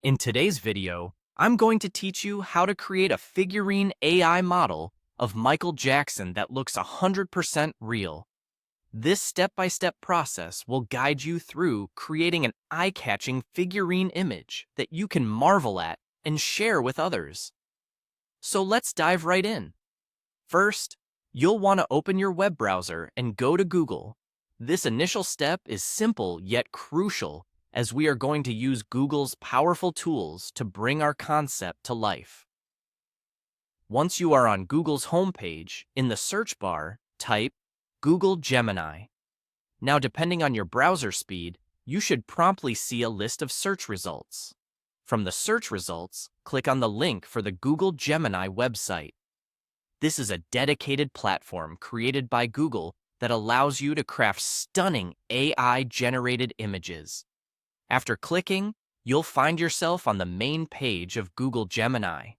In today's video, I'm going to teach you how to create a figurine AI model of Michael Jackson that looks 100% real. This step-by-step process will guide you through creating an eye-catching figurine image that you can marvel at and share with others. So let's dive right in. First, you'll want to open your web browser and go to Google. This initial step is simple yet crucial, as we are going to use Google's powerful tools to bring our concept to life. Once you are on Google's homepage, in the search bar, type Google Gemini. Now, depending on your browser speed, you should promptly see a list of search results. From the search results, click on the link for the Google Gemini website. This is a dedicated platform created by Google that allows you to craft stunning AI-generated images. After clicking, you'll find yourself on the main page of Google Gemini.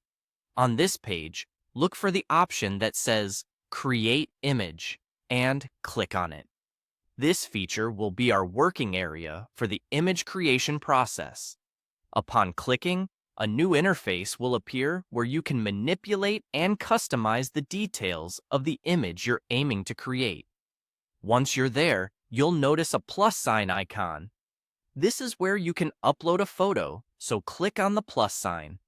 On this page, look for the option that says Create Image and click on it. This feature will be our working area for the image creation process. Upon clicking, a new interface will appear where you can manipulate and customize the details of the image you're aiming to create. Once you're there, you'll notice a plus sign icon. This is where you can upload a photo, so click on the plus sign.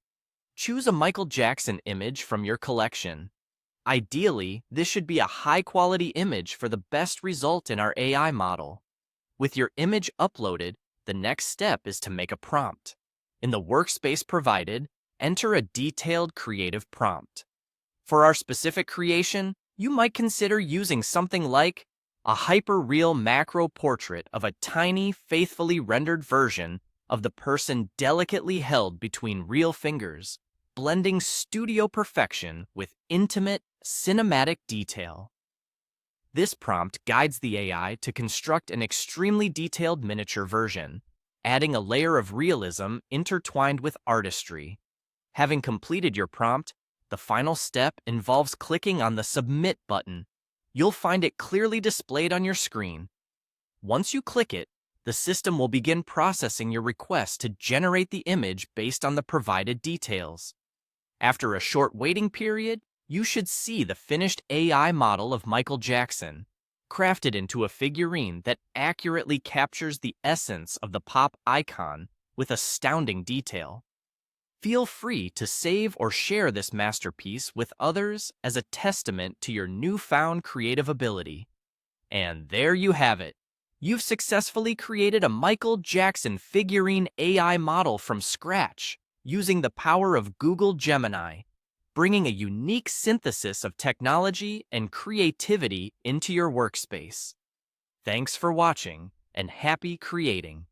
Choose a Michael Jackson image from your collection. Ideally, this should be a high-quality image for the best result in our AI model. With your image uploaded, the next step is to make a prompt. In the workspace provided, enter a detailed creative prompt. For our specific creation, you might consider using something like a hyper-real macro portrait of a tiny, faithfully rendered version of the person delicately held between real fingers, blending studio perfection with intimate, cinematic detail. This prompt guides the AI to construct an extremely detailed miniature version, adding a layer of realism intertwined with artistry. Having completed your prompt, the final step involves clicking on the Submit button. You'll find it clearly displayed on your screen. Once you click it, the system will begin processing your request to generate the image based on the provided details. After a short waiting period, you should see the finished AI model of Michael Jackson, crafted into a figurine that accurately captures the essence of the pop icon with astounding detail. Feel free to save or share this masterpiece with others as a testament to your newfound creative ability. And there you have it. You've successfully created a Michael Jackson figurine AI model from scratch using the power of Google Gemini, bringing a unique synthesis of technology and creativity into your workspace. Thanks for watching, and happy creating.